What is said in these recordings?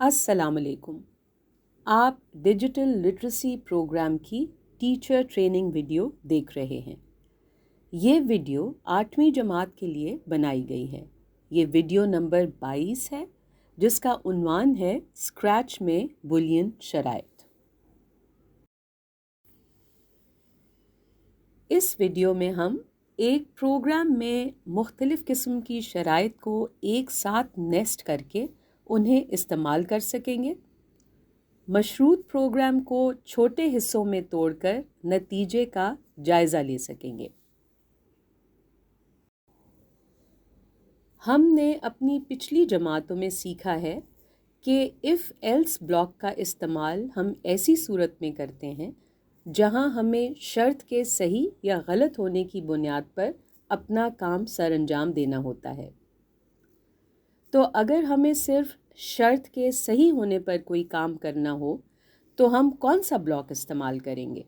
السلام علیکم. آپ ڈیجیٹل لٹریسی پروگرام کی ٹیچر ٹریننگ ویڈیو دیکھ رہے ہیں. یہ ویڈیو 8ویں جماعت کے لیے بنائی گئی ہے. یہ ویڈیو نمبر 22 ہے جس کا عنوان ہے اسکریچ میں بولین شرائط. اس ویڈیو میں ہم ایک پروگرام میں مختلف قسم کی شرائط کو ایک ساتھ نیسٹ کر کے انہیں استعمال کر سکیں گے. مشروط پروگرام کو چھوٹے حصوں میں توڑ کر نتیجے کا جائزہ لے سکیں گے. ہم نے اپنی پچھلی جماعتوں میں سیکھا ہے کہ ایف ایلس بلاک کا استعمال ہم ایسی صورت میں کرتے ہیں جہاں ہمیں شرط کے صحیح یا غلط ہونے کی بنیاد پر اپنا کام سر انجام دینا ہوتا ہے. تو اگر ہمیں صرف شرط کے صحیح ہونے پر کوئی کام کرنا ہو تو ہم کون سا بلاک استعمال کریں گے؟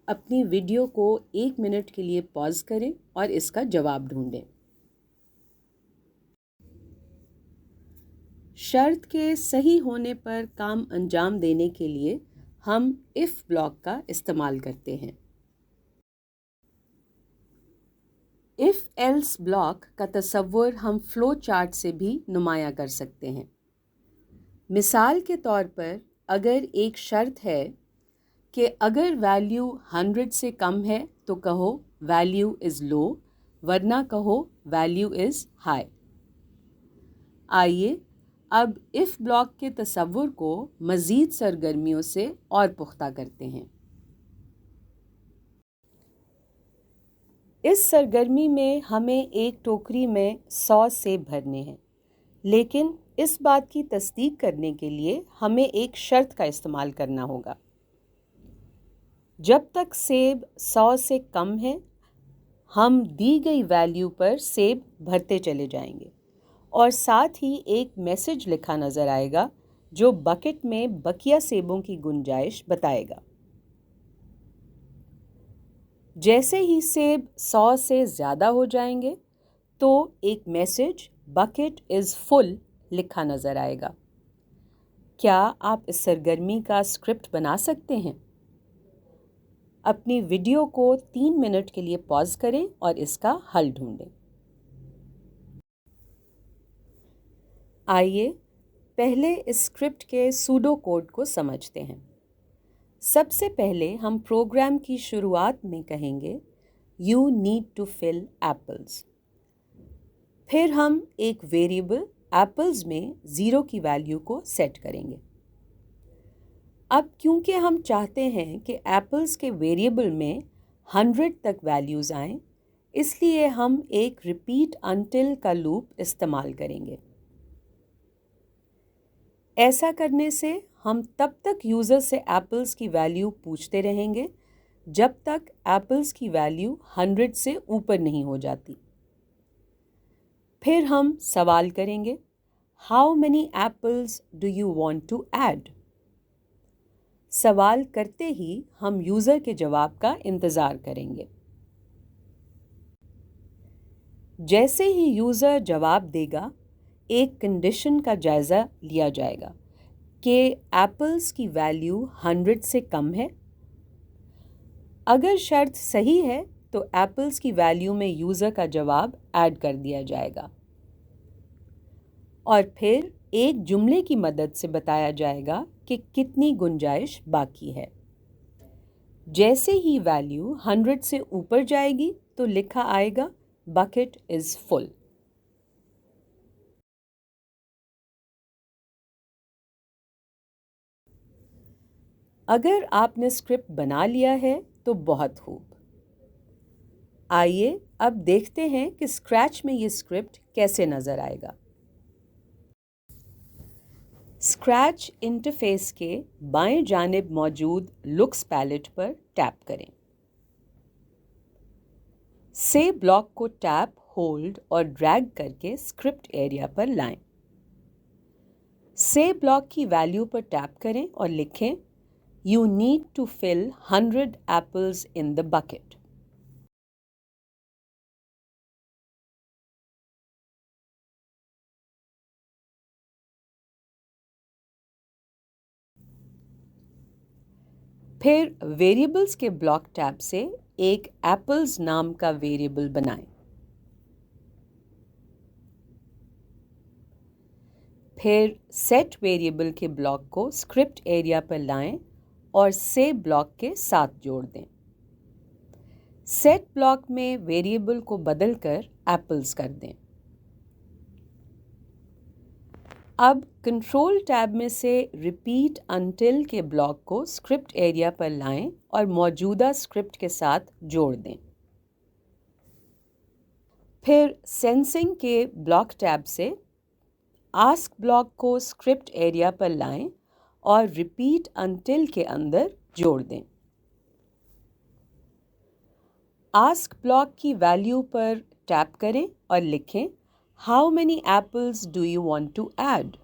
اپنی ویڈیو کو 1 منٹ کے لیے پاز کریں اور اس کا جواب ڈھونڈیں. شرط کے صحیح ہونے پر کام انجام دینے کے لیے ہم ایف بلاک کا استعمال کرتے ہیں. ایف ایلس بلاک کا تصور ہم فلو چارٹ سے بھی نمایاں کر سکتے ہیں. مثال کے طور پر اگر ایک شرط ہے کہ اگر ویلیو 100 سے کم ہے تو کہو ویلیو از لو ورنہ کہو ویلیو از ہائی. آئیے اب ایف بلاک کے تصور کو مزید سرگرمیوں سے اور پختہ کرتے ہیں. اس سرگرمی میں ہمیں ایک ٹوکری میں 100 سیب بھرنے ہیں، لیکن اس بات کی تصدیق کرنے کے لیے ہمیں ایک شرط کا استعمال کرنا ہوگا. جب تک سیب 100 سے کم ہے ہم دی گئی ویلیو پر سیب بھرتے چلے جائیں گے اور ساتھ ہی ایک میسج لکھا نظر آئے گا جو بکٹ میں بقیہ سیبوں کی گنجائش بتائے گا. جیسے ہی سیب 100 سے زیادہ ہو جائیں گے تو ایک میسج بکٹ از فل لکھا نظر آئے گا. کیا آپ اس سرگرمی کا اسکرپٹ بنا سکتے ہیں؟ اپنی ویڈیو کو 3 منٹ کے لیے پاز کریں اور اس کا حل ڈھونڈیں. آئیے پہلے اس اسکرپٹ کے سوڈو کوڈ کو سمجھتے ہیں. سب سے پہلے ہم پروگرام کی شروعات میں کہیں گے you need to fill apples. پھر ہم ایک ویریبل ایپلز میں 0 کی ویلیو کو سیٹ کریں گے. اب کیونکہ ہم چاہتے ہیں کہ ایپلز کے ویریبل میں 100 تک ویلیوز آئیں اس لیے ہم ایک ریپیٹ انٹل کا لوپ استعمال کریں گے. ایسا کرنے سے ہم تب تک یوزر سے ایپلز کی ویلیو پوچھتے رہیں گے جب تک ایپلز کی ویلیو 100 سے اوپر نہیں ہو جاتی. پھر ہم سوال کریں گے how many apples do you want to add. سوال کرتے ہی ہم یوزر کے جواب کا انتظار کریں گے. جیسے ہی یوزر جواب دے گا ایک کنڈیشن کا جائزہ لیا جائے گا کہ ایپلز کی ویلیو 100 سے کم ہے. اگر شرط صحیح ہے تو ایپلز کی ویلیو میں یوزر کا جواب ایڈ کر دیا جائے گا اور پھر ایک جملے کی مدد سے بتایا جائے گا کہ کتنی گنجائش باقی ہے. جیسے ہی ویلیو 100 سے اوپر جائے گی تو لکھا آئے گا بکٹ از فل. اگر آپ نے اسکرپٹ بنا لیا ہے تو بہت خوب. آئیے اب دیکھتے ہیں کہ اسکریچ میں یہ اسکرپٹ کیسے نظر آئے گا. اسکریچ انٹرفیس کے بائیں جانب موجود لکس پیلٹ پر ٹیپ کریں. سے بلاک کو ٹیپ ہولڈ اور ڈریگ کر کے اسکرپٹ ایریا پر لائیں. سے بلاک کی ویلیو پر ٹیپ کریں اور لکھیں you need to fill 100 apples in the bucket. फिर वेरिएबल्स के ब्लॉक टैब से एक एप्पल्स नाम का वेरिएबल बनाएं। फिर सेट वेरिएबल के ब्लॉक को स्क्रिप्ट एरिया पर लाएं और से ब्लॉक के साथ जोड़ दें। सेट ब्लॉक में वेरिएबल को बदलकर एप्पल्स कर दें। अब कंट्रोल टैब में से रिपीट अनटिल के ब्लॉक को स्क्रिप्ट एरिया पर लाएं और मौजूदा स्क्रिप्ट के साथ जोड़ दें। फिर सेंसिंग के ब्लॉक टैब से आस्क ब्लॉक को स्क्रिप्ट एरिया पर लाएं और रिपीट अनटिल के अंदर जोड़ दें। आस्क ब्लॉक की वैल्यू पर टैप करें और लिखें how many apples do you want to add.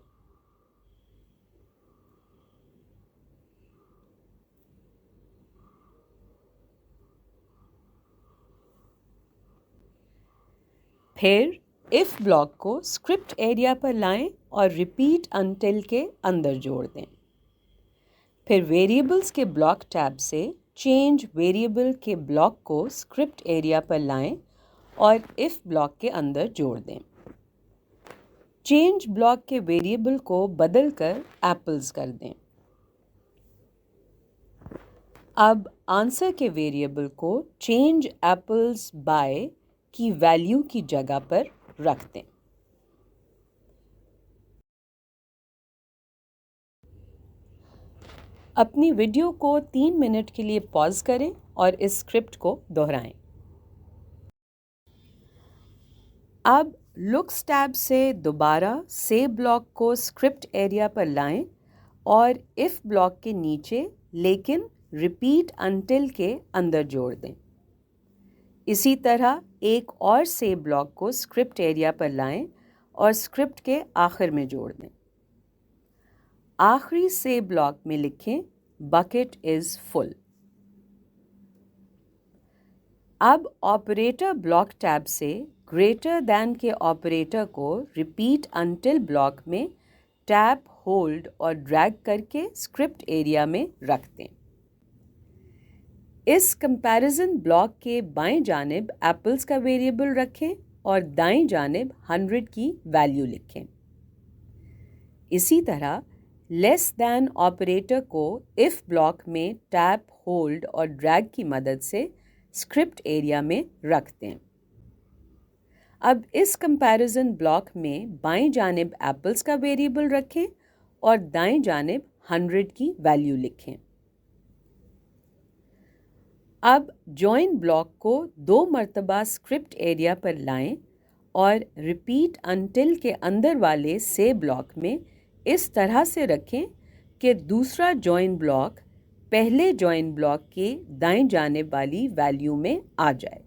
फिर इफ ब्लॉक को स्क्रिप्ट एरिया पर लाएं और रिपीट अनटिल के अंदर जोड़ दें। फिर वेरिएबल्स के ब्लॉक टैब से चेंज वेरिएबल के ब्लॉक को स्क्रिप्ट एरिया पर लाएं और इफ ब्लॉक के अंदर जोड़ दें। चेंज ब्लॉक के वेरिएबल को बदलकर एप्पल्स कर दें। अब आंसर के वेरिएबल को चेंज एप्पल्स बाय की वैल्यू की जगह पर रख दें। अपनी वीडियो को 3 मिनट के लिए पॉज करें और इस स्क्रिप्ट को दोहराएं। अब लुक्स टैब से दोबारा से ब्लॉक को स्क्रिप्ट एरिया पर लाएं और इफ ब्लॉक के नीचे लेकिन रिपीट अनटिल के अंदर जोड़ दें। इसी तरह एक और से ब्लॉक को स्क्रिप्ट एरिया पर लाएं और स्क्रिप्ट के आखिर में जोड़ दें। आखिरी से ब्लॉक में लिखें बकेट इज फुल। अब ऑपरेटर ब्लॉक टैब से ग्रेटर दैन के ऑपरेटर को रिपीट अनटिल ब्लॉक में टैप, होल्ड और ड्रैग करके स्क्रिप्ट एरिया में रख दें। इस कंपैरिजन ब्लॉक के बाएं जानिब एप्पल्स का वेरिएबल रखें और दाएं जानिब 100 की वैल्यू लिखें। इसी तरह लेस दैन ऑपरेटर को इफ ब्लॉक में टैप, होल्ड और ड्रैग की मदद से स्क्रिप्ट एरिया में रख दें। अब इस कंपैरिजन ब्लॉक में बाएं जानिब एप्पल्स का वेरिएबल रखें और दाएं जानिब 100 की वैल्यू लिखें। अब जॉइन ब्लॉक को 2 मरतबा स्क्रिप्ट एरिया पर लाएं और रिपीट अनटिल के अंदर वाले से ब्लॉक में इस तरह से रखें कि दूसरा जॉइन ब्लॉक पहले जॉइन ब्लॉक के दाएं जानिब वाली वैल्यू में आ जाए।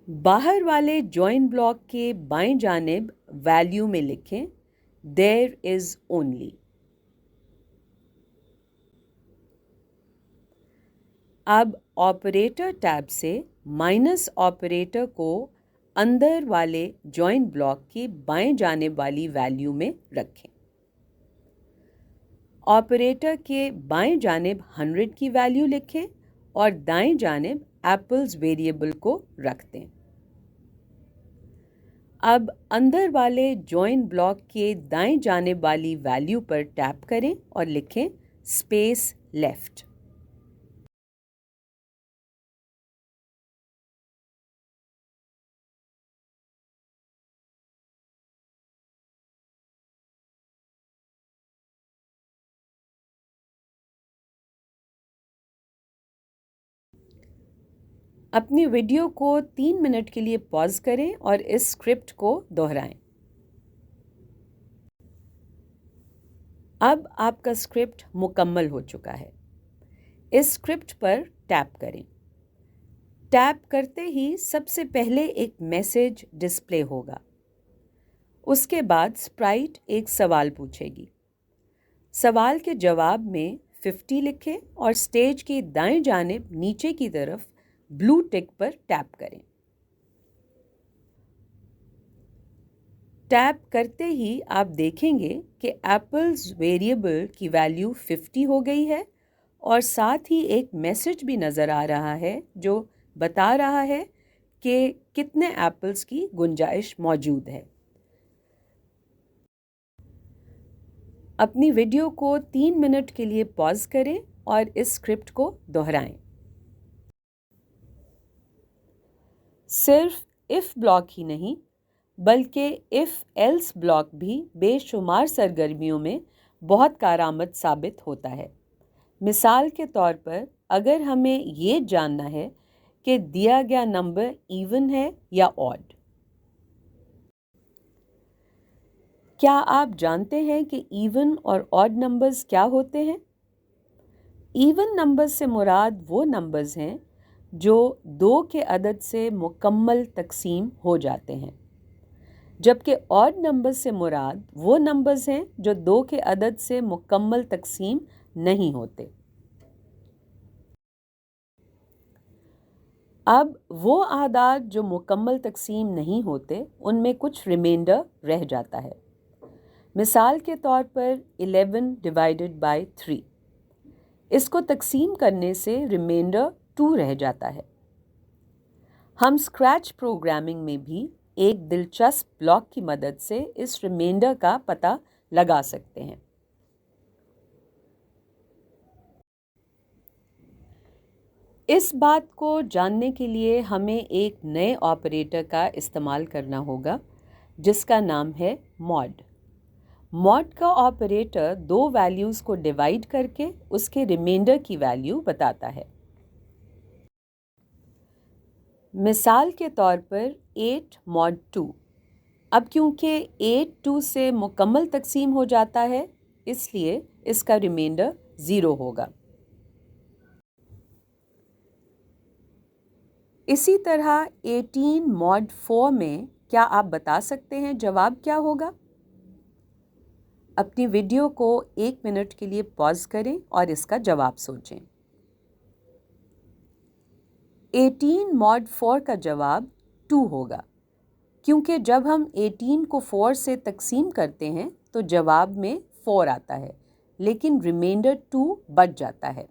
बाहर वाले जॉइन ब्लॉक के बाएं जानिब वैल्यू में लिखें देयर इज ओनली। अब ऑपरेटर टैब से माइनस ऑपरेटर को अंदर वाले जॉइन ब्लॉक के बाएं जानिब वाली वैल्यू में रखें। ऑपरेटर के बाएं जानिब 100 की वैल्यू लिखें और दाएं जानिब एप्पल्स वेरिएबल को रख दें। अब अंदर वाले जॉइन ब्लॉक के दाएं जानिब वाली वैल्यू पर टैप करें और लिखें स्पेस लेफ्ट। अपनी वीडियो को 3 मिनट के लिए पॉज करें और इस स्क्रिप्ट को दोहराएं। अब आपका स्क्रिप्ट मुकम्मल हो चुका है। इस स्क्रिप्ट पर टैप करें। टैप करते ही सबसे पहले एक मैसेज डिस्प्ले होगा। उसके बाद स्प्राइट एक सवाल पूछेगी। सवाल के जवाब में 50 लिखें और स्टेज के दाएं जानिब नीचे की तरफ ब्लू टिक पर टैप करें। टैप करते ही आप देखेंगे कि एप्पल्स वेरिएबल की वैल्यू 50 हो गई है और साथ ही एक मैसेज भी नज़र आ रहा है जो बता रहा है कि कितने एप्पल्स की गुंजाइश मौजूद है। अपनी वीडियो को 3 मिनट के लिए पॉज करें और इस स्क्रिप्ट को दोहराएं। सिर्फ इफ़ ब्लॉक ही नहीं बल्कि इफ़ एल्स ब्लॉक भी बेशुमार सरगर्मियों में बहुत कारआमद साबित होता है। मिसाल के तौर पर अगर हमें ये जानना है कि दिया गया नंबर इवन है या ऑड। क्या आप जानते हैं कि इवन और ऑड नंबर्स क्या होते हैं? इवन नंबर्स से मुराद वो नंबर्स हैं जो 2 के अदद से मुकम्मल तकसीम हो जाते हैं, जबकि ऑड नंबर्स से मुराद वो नंबर्स हैं जो 2 के अदद से मुकम्मल तकसीम नहीं होते। अब वो आदाद जो मुकम्मल तकसीम नहीं होते उनमें कुछ रिमाइंडर रह जाता है। मिसाल के तौर पर 11 डिवाइडेड बाय 3, इसको तकसीम करने से रिमाइंडर 2 रह जाता है। हम स्क्रैच प्रोग्रामिंग में भी एक दिलचस्प ब्लॉक की मदद से इस रिमाइंडर का पता लगा सकते हैं। इस बात को जानने के लिए हमें एक नए ऑपरेटर का इस्तेमाल करना होगा जिसका नाम है मॉड। मॉड का ऑपरेटर 2 वैल्यूज़ को डिवाइड करके उसके रिमाइंडर की वैल्यू बताता है। मिसाल के तौर पर 8 mod 2। अब क्योंकि 8 2 से मुकम्मल तकसीम हो जाता है इसलिए इसका रिमाइंडर 0 होगा। इसी तरह 18 mod 4 में क्या आप बता सकते हैं जवाब क्या होगा? अपनी वीडियो को 1 मिनट के लिए पॉज करें और इसका जवाब सोचें। 18 mod 4 का जवाब 2 होगा, क्योंकि जब हम 18 को 4 से तकसीम करते हैं तो जवाब में 4 आता है, लेकिन रिमाइंडर 2 बच जाता है,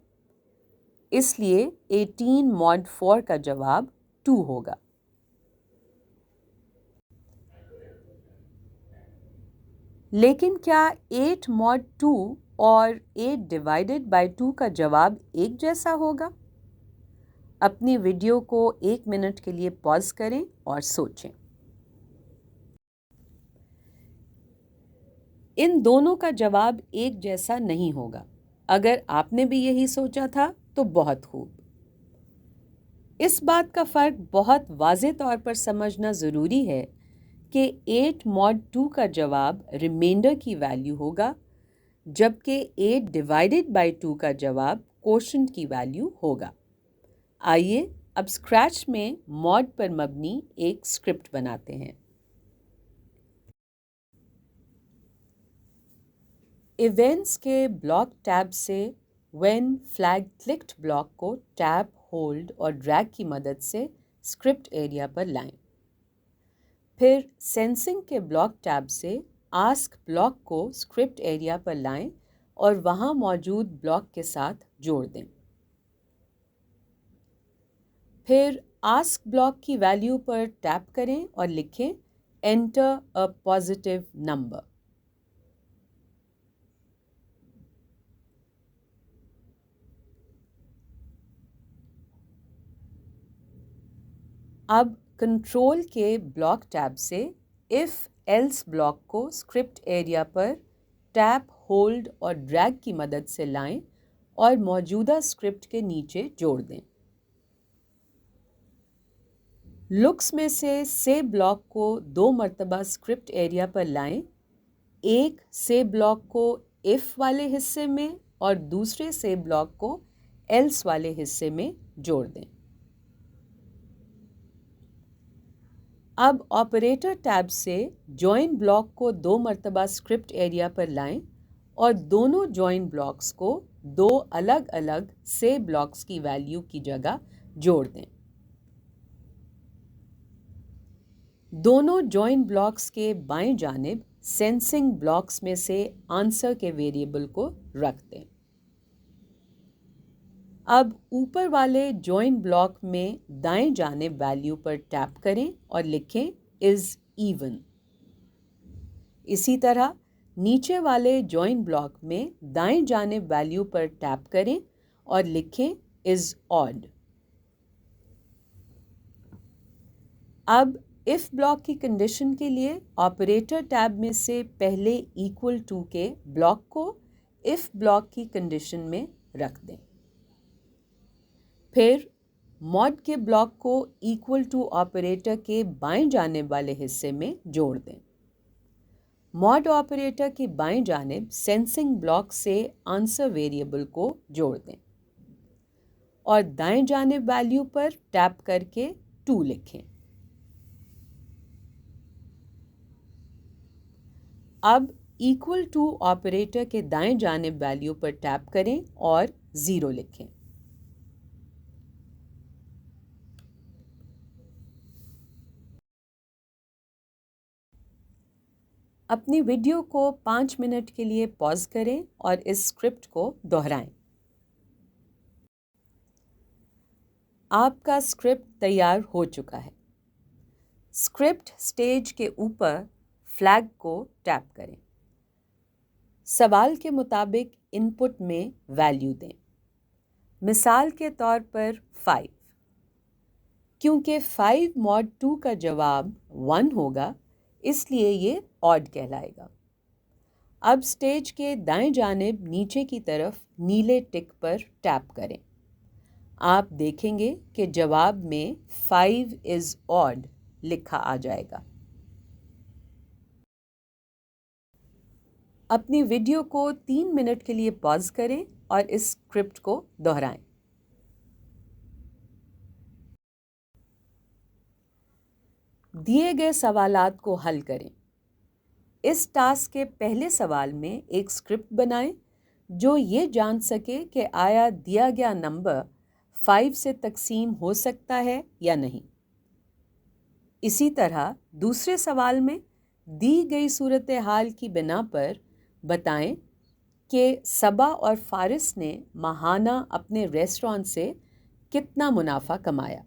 इसलिए 18 mod 4 का जवाब 2 होगा। लेकिन क्या 8 mod 2 और 8 डिवाइडेड बाय 2 का जवाब एक जैसा होगा? अपनी वीडियो को 1 मिनट के लिए पॉज करें और सोचें। इन दोनों का जवाब एक जैसा नहीं होगा। अगर आपने भी यही सोचा था तो बहुत खूब। इस बात का फ़र्क बहुत वाज़े तौर पर समझना ज़रूरी है कि 8 mod 2 का जवाब रिमाइंडर की वैल्यू होगा, जबकि 8 डिवाइडेड बाय 2 का जवाब कोशेंट की वैल्यू होगा। आइए अब स्क्रैच में मॉड पर मबनी एक स्क्रिप्ट बनाते हैं। इवेंट्स के ब्लॉक टैब से व्हेन फ्लैग क्लिक्ड ब्लॉक को टैप, होल्ड और ड्रैग की मदद से स्क्रिप्ट एरिया पर लाएं। फिर सेंसिंग के ब्लॉक टैब से आस्क ब्लॉक को स्क्रिप्ट एरिया पर लाएं और वहां मौजूद ब्लॉक के साथ जोड़ दें। फिर आस्क ब्लॉक की वैल्यू पर टैप करें और लिखें एंटर अ पॉजिटिव नंबर। अब कंट्रोल के ब्लॉक टैब से इफ़ एल्स ब्लॉक को स्क्रिप्ट एरिया पर टैप, होल्ड और ड्रैग की मदद से लाएं और मौजूदा स्क्रिप्ट के नीचे जोड़ दें। लुक्स में से ब्लॉक को 2 मरतबा स्क्रिप्ट एरिया पर लाएं, एक से ब्लॉक को इफ़ वाले हिस्से में और दूसरे से ब्लॉक को एल्स वाले हिस्से में जोड़ दें। अब ऑपरेटर टैब से जॉइन ब्लॉक को 2 मरतबा स्क्रिप्ट एरिया पर लाएं और दोनों जॉइन ब्लॉक्स को 2 अलग अलग से ब्लॉक्स की वैल्यू की जगह जोड़ दें। दोनों जॉइन ब्लॉक्स के बाएं जानिब सेंसिंग ब्लॉक्स में से आंसर के वेरिएबल को रख दें। अब ऊपर वाले जॉइन ब्लॉक में दाएं जानिब वैल्यू पर टैप करें और लिखें इज इवन। इसी तरह नीचे वाले जॉइन ब्लॉक में दाएं जानिब वैल्यू पर टैप करें और लिखें इज ऑड। अब इफ ब्लॉक की कंडीशन के लिए ऑपरेटर टैब में से पहले इक्वल टू के ब्लॉक को इफ ब्लॉक की कंडीशन में रख दें। फिर मॉड के ब्लॉक को इक्वल टू ऑपरेटर के बाएं जानिब वाले हिस्से में जोड़ दें। मॉड ऑपरेटर की बाएं जानिब सेंसिंग ब्लॉक से आंसर वेरिएबल को जोड़ दें और दाएं जानिब वैल्यू पर टैप करके 2 लिखें। अब इक्वल टू ऑपरेटर के दाएं जानिब वैल्यू पर टैप करें और 0 लिखें। अपनी वीडियो को 5 मिनट के लिए पॉज करें और इस स्क्रिप्ट को दोहराएं। आपका स्क्रिप्ट तैयार हो चुका है। स्क्रिप्ट स्टेज के ऊपर फ्लैग को टैप करें। सवाल के मुताबिक इनपुट में वैल्यू दें। मिसाल के तौर पर 5। क्योंकि 5 mod 2 का जवाब 1 होगा, इसलिए ये ऑड कहलाएगा। अब स्टेज के दाएं जानिब नीचे की तरफ नीले टिक पर टैप करें। आप देखेंगे कि जवाब में 5 इज ऑड लिखा आ जाएगा। अपनी वीडियो को 3 मिनट के लिए पॉज करें और इस स्क्रिप्ट को दोहराएं। दिए गए सवालात को हल करें। इस टास्क के पहले सवाल में एक स्क्रिप्ट बनाएं जो ये जान सके कि आया दिया गया नंबर 5 से तकसीम हो सकता है या नहीं। इसी तरह दूसरे सवाल में दी गई सूरत हाल की बिना पर बताएं कि सबा और फारिस ने माहाना अपने रेस्टोरेंट से कितना मुनाफा कमाया।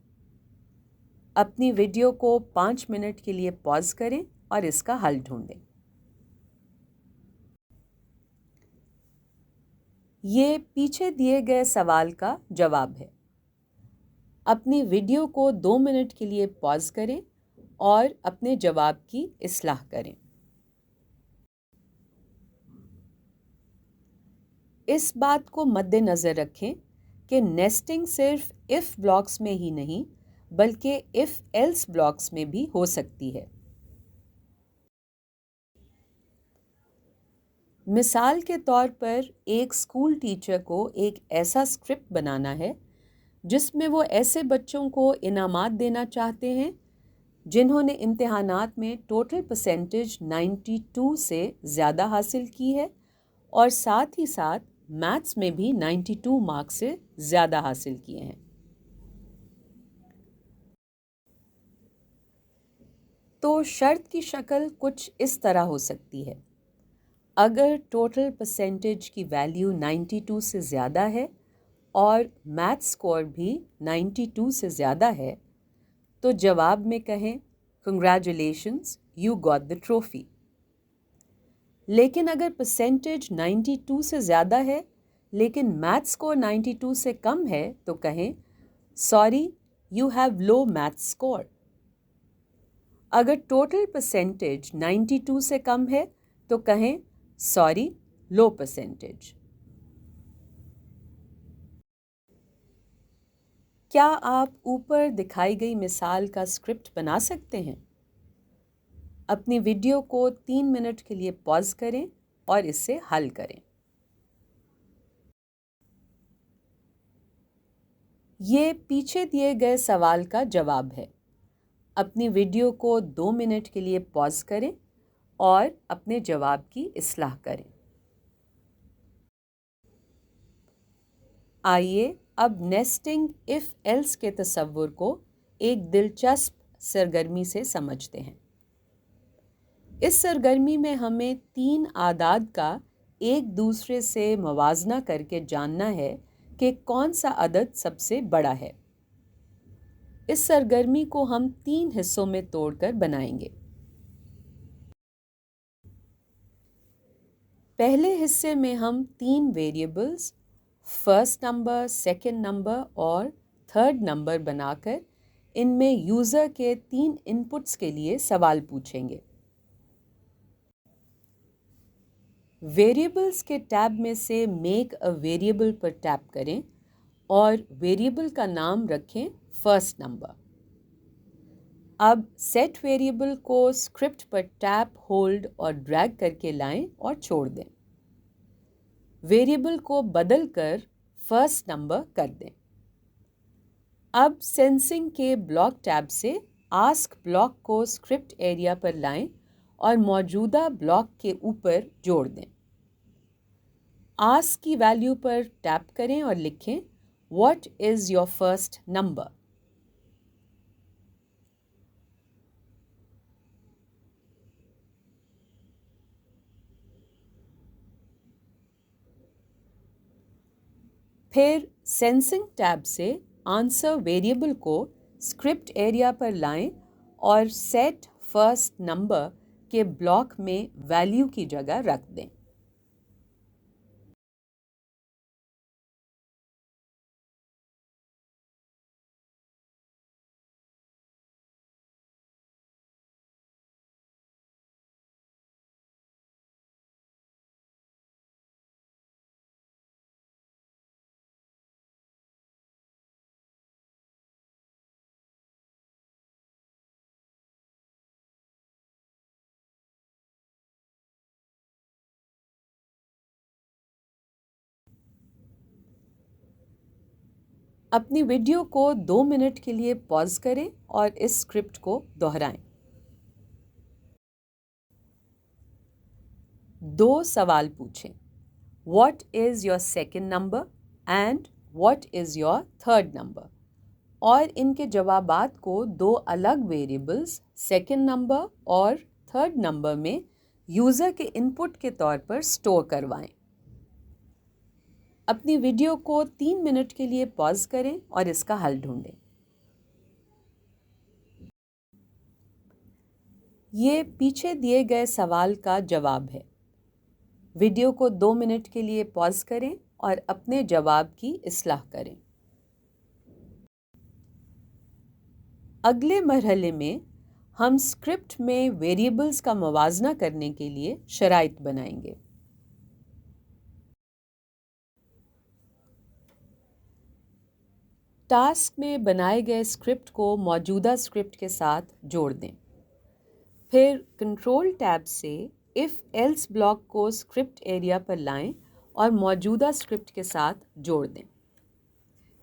अपनी वीडियो को 5 मिनट के लिए पॉज करें और इसका हल ढूंढें। ये पीछे दिए गए सवाल का जवाब है। अपनी वीडियो को 2 मिनट के लिए पॉज करें और अपने जवाब की इस्लाह करें। इस बात को मद्देनज़र रखें कि नेस्टिंग सिर्फ इफ़ ब्लॉक्स में ही नहीं बल्कि इफ़ एल्स ब्लॉक्स में भी हो सकती है। मिसाल के तौर पर एक स्कूल टीचर को एक ऐसा स्क्रिप्ट बनाना है जिसमें वो ऐसे बच्चों को इनामात देना चाहते हैं जिन्होंने इम्तिहानात में टोटल परसेंटेज 92 से ज़्यादा हासिल की है और साथ ही साथ मैथ्स में भी 92 मार्क्स से ज़्यादा हासिल किए हैं। तो शर्त की शक्ल कुछ इस तरह हो सकती है। अगर टोटल परसेंटेज की वैल्यू 92 से ज़्यादा है और मैथ्स स्कोर भी 92 से ज़्यादा है तो जवाब में कहें congratulations you got the trophy. लेकिन अगर परसेंटेज 92 से ज़्यादा है लेकिन मैथ्स स्कोर 92 से कम है तो कहें sorry you have low maths score. अगर टोटल परसेंटेज 92 से कम है तो कहें सॉरी लो परसेंटेज। क्या आप ऊपर दिखाई गई मिसाल का स्क्रिप्ट बना सकते हैं? अपनी वीडियो को 3 मिनट के लिए पॉज करें और इसे हल करें। ये पीछे दिए गए सवाल का जवाब है। अपनी वीडियो को 2 मिनट के लिए पॉज करें और अपने जवाब की इस्लाह करें। आइए अब नेस्टिंग इफ़ एल्स के तसव्वुर को एक दिलचस्प सरगर्मी से समझते हैं। اس سرگرمی میں ہمیں 3 اعداد کا ایک دوسرے سے موازنہ کر کے جاننا ہے کہ کون سا عدد سب سے بڑا ہے۔ اس سرگرمی کو ہم 3 حصوں میں توڑ کر بنائیں گے۔ پہلے حصے میں ہم 3 variables first number, second number اور تھرڈ نمبر بنا کر ان میں یوزر کے 3 ان پٹس کے لیے سوال پوچھیں گے۔ ویریبلز کے ٹیب میں سے میک اے ویریبل پر ٹیپ کریں اور ویریبل کا نام رکھیں فرسٹ نمبر۔ اب سیٹ ویریبل کو اسکرپٹ پر ٹیپ، ہولڈ اور ڈریگ کر کے لائیں اور چھوڑ دیں۔ ویریبل کو بدل کر فرسٹ نمبر کر دیں۔ اب سینسنگ کے بلاک ٹیب سے آسک بلاک کو اسکرپٹ ایریا پر لائیں اور موجودہ بلاک کے اوپر جوڑ دیں۔ آسک کی ویلیو پر ٹیپ کریں اور لکھیں what is your first number. پھر سینسنگ ٹیب سے آنسر ویریبل کو اسکرپٹ ایریا پر لائیں اور سیٹ فرسٹ نمبر کے بلاک میں ویلیو کی جگہ رکھ دیں۔ اپنی ویڈیو کو 2 منٹ کے لیے پاز کریں اور اس اسکرپٹ کو دہرائیں۔ 2 سوال پوچھیں، what is your second number and what is your third number, اور ان کے جوابات کو 2 الگ ویریبلز سیکنڈ نمبر اور تھرڈ نمبر میں یوزر کے ان پٹ کے طور پر اسٹور کروائیں۔ اپنی ویڈیو کو 3 منٹ کے لیے پاز کریں اور اس کا حل ڈھونڈیں۔ یہ پیچھے دیے گئے سوال کا جواب ہے۔ ویڈیو کو 2 منٹ کے لیے پاز کریں اور اپنے جواب کی اصلاح کریں۔ اگلے مرحلے میں ہم اسکرپٹ میں ویریبلز کا موازنہ کرنے کے لیے شرائط بنائیں گے۔ ٹاسک میں بنائے گئے اسکرپٹ کو موجودہ اسکرپٹ کے ساتھ جوڑ دیں۔ پھر کنٹرول ٹیب سے اف ایلس بلاک کو اسکرپٹ ایریا پر لائیں اور موجودہ اسکرپٹ کے ساتھ جوڑ دیں۔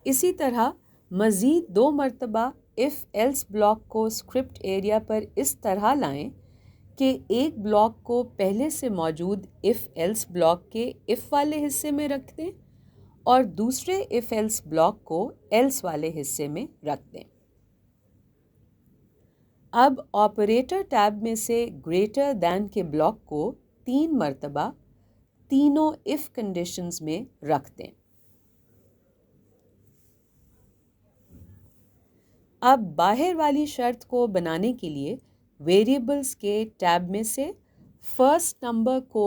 اسی طرح مزید 2 مرتبہ اف ایلس بلاک کو اسکرپٹ ایریا پر اس طرح لائیں کہ ایک بلاک کو پہلے سے موجود اف ایلس بلاک کے اف والے حصے میں رکھ دیں اور دوسرے اف ایلس بلاک کو ایلس والے حصے میں رکھ دیں۔ اب آپریٹر ٹیب میں سے گریٹر دین کے بلاک کو 3 مرتبہ تینوں اف کنڈیشنز میں رکھ دیں۔ اب باہر والی شرط کو بنانے کے لیے ویریبلز کے ٹیب میں سے فرسٹ نمبر کو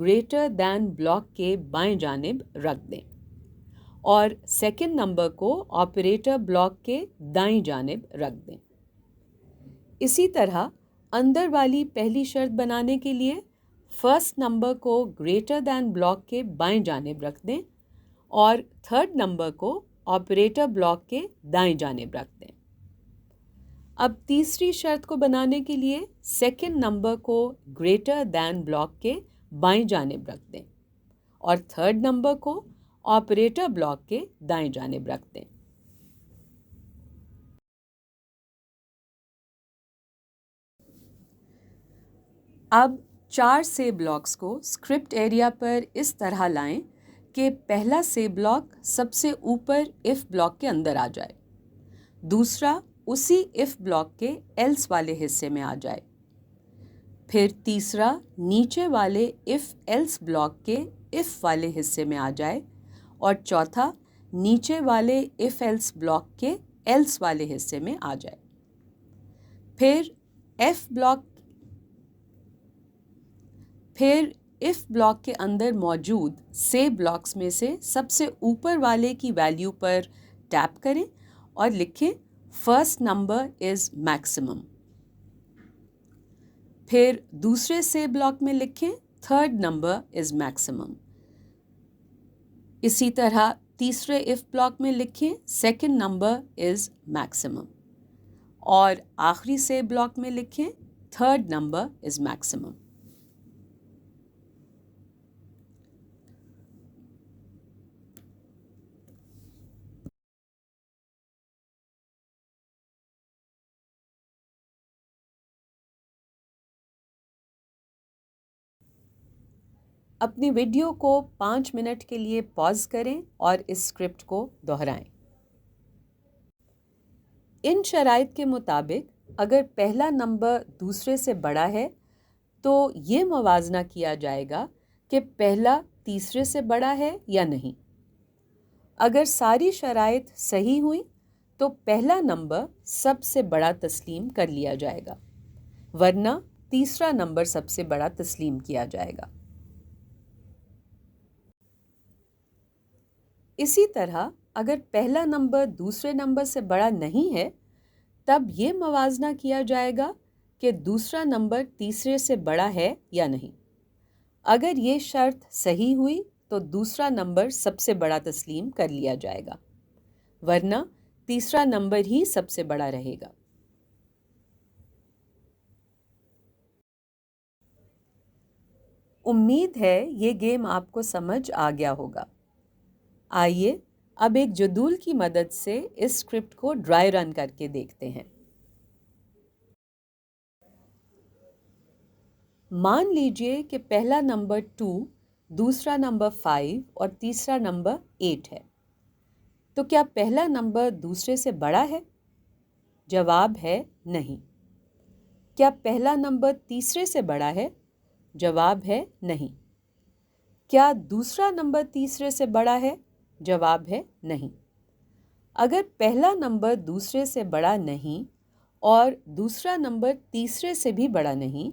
گریٹر دین بلاک کے بائیں جانب رکھ دیں اور سیکنڈ نمبر کو آپریٹر بلاک کے دائیں جانب رکھ دیں۔ اسی طرح اندر والی پہلی شرط بنانے کے لیے فرسٹ نمبر کو گریٹر دین بلاک کے بائیں جانب رکھ دیں اور تھرڈ نمبر کو آپریٹر بلاک کے دائیں جانب رکھ دیں۔ اب تیسری شرط کو بنانے کے لیے سیکنڈ نمبر کو گریٹر دین بلاک کے بائیں جانب رکھ دیں اور تھرڈ نمبر کو آپریٹر بلاک کے دائیں جانب رکھ دیں۔ اب 4 سے بلاکس کو اسکرپٹ ایریا پر اس طرح لائیں کہ پہلا سے بلاک سب سے اوپر اف بلاک کے اندر آ جائے، دوسرا اسی اف بلاک کے ایلس والے حصے میں آ جائے، پھر تیسرا نیچے والے if else بلاک کے if والے حصے میں آ جائے، اور چوتھا نیچے والے if else بلاک کے else والے حصے میں آ جائے۔ پھر if بلاک کے اندر موجود say بلاکس میں سے سب سے اوپر والے کی ویلیو پر ٹیپ کریں اور لکھیں فرسٹ نمبر از میکسیمم۔ پھر دوسرے say بلاک میں لکھیں تھرڈ نمبر از میکسیمم۔ اسی طرح تیسرے if بلاک میں لکھیں سیکنڈ نمبر از میکسیمم، اور آخری say بلاک میں لکھیں تھرڈ نمبر از میکسیمم۔ اپنی ویڈیو کو 5 منٹ کے لیے پاز کریں اور اس اسکرپٹ کو دہرائیں۔ ان شرائط کے مطابق اگر پہلا نمبر دوسرے سے بڑا ہے تو یہ موازنہ کیا جائے گا کہ پہلا تیسرے سے بڑا ہے یا نہیں۔ اگر ساری شرائط صحیح ہوئیں تو پہلا نمبر سب سے بڑا تسلیم کر لیا جائے گا، ورنہ تیسرا نمبر سب سے بڑا تسلیم کیا جائے گا۔ اسی طرح اگر پہلا نمبر دوسرے نمبر سے بڑا نہیں ہے تب یہ موازنہ کیا جائے گا کہ دوسرا نمبر تیسرے سے بڑا ہے یا نہیں۔ اگر یہ شرط صحیح ہوئی تو دوسرا نمبر سب سے بڑا تسلیم کر لیا جائے گا، ورنہ تیسرا نمبر ہی سب سے بڑا رہے گا۔ امید ہے یہ گیم آپ کو سمجھ آ گیا ہوگا۔ آئیے اب ایک جدول کی مدد سے اس اسکرپٹ کو ڈرائی رن کر کے دیکھتے ہیں۔ مان لیجئے کہ پہلا نمبر 2، دوسرا نمبر 5 اور تیسرا نمبر 8 ہے، تو کیا پہلا نمبر دوسرے سے بڑا ہے؟ جواب ہے نہیں۔ کیا پہلا نمبر تیسرے سے بڑا ہے؟ جواب ہے نہیں۔ کیا دوسرا نمبر تیسرے سے بڑا ہے؟ جواب ہے نہیں۔ اگر پہلا نمبر دوسرے سے بڑا نہیں اور دوسرا نمبر تیسرے سے بھی بڑا نہیں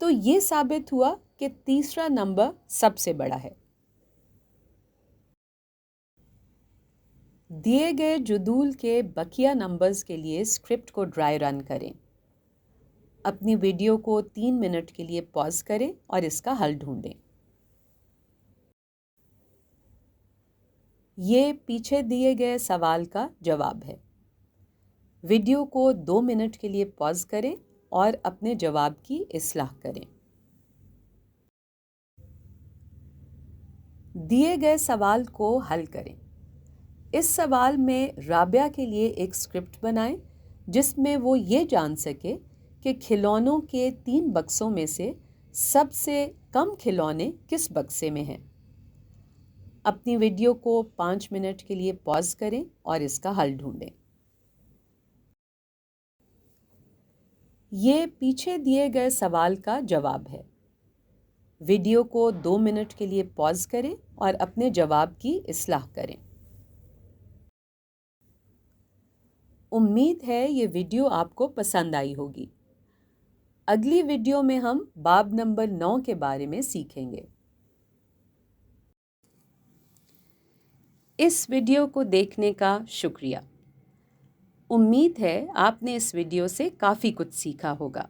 تو یہ ثابت ہوا کہ تیسرا نمبر سب سے بڑا ہے۔ دیے گئے جدول کے بقیہ نمبرز کے لیے اسکرپٹ کو ڈرائی رن کریں۔ اپنی ویڈیو کو 3 منٹ کے لیے پاز کریں اور اس کا حل ڈھونڈیں۔ یہ پیچھے دیے گئے سوال کا جواب ہے۔ ویڈیو کو 2 منٹ کے لیے پاز کریں اور اپنے جواب کی اصلاح کریں۔ دیے گئے سوال کو حل کریں۔ اس سوال میں رابعہ کے لیے ایک اسکرپٹ بنائیں جس میں وہ یہ جان سکے کہ کھلونوں کے 3 بکسوں میں سے سب سے کم کھلونے کس بکسے میں ہیں۔ اپنی ویڈیو کو 5 منٹ کے لیے پاز کریں اور اس کا حل ڈھونڈیں۔ یہ پیچھے دیے گئے سوال کا جواب ہے۔ ویڈیو کو 2 منٹ کے لیے پاز کریں اور اپنے جواب کی اصلاح کریں۔ امید ہے یہ ویڈیو آپ کو پسند آئی ہوگی۔ اگلی ویڈیو میں ہم باب نمبر 9 کے بارے میں سیکھیں گے۔ اس ویڈیو کو دیکھنے کا شکریہ۔ امید ہے آپ نے اس ویڈیو سے کافی کچھ سیکھا ہوگا۔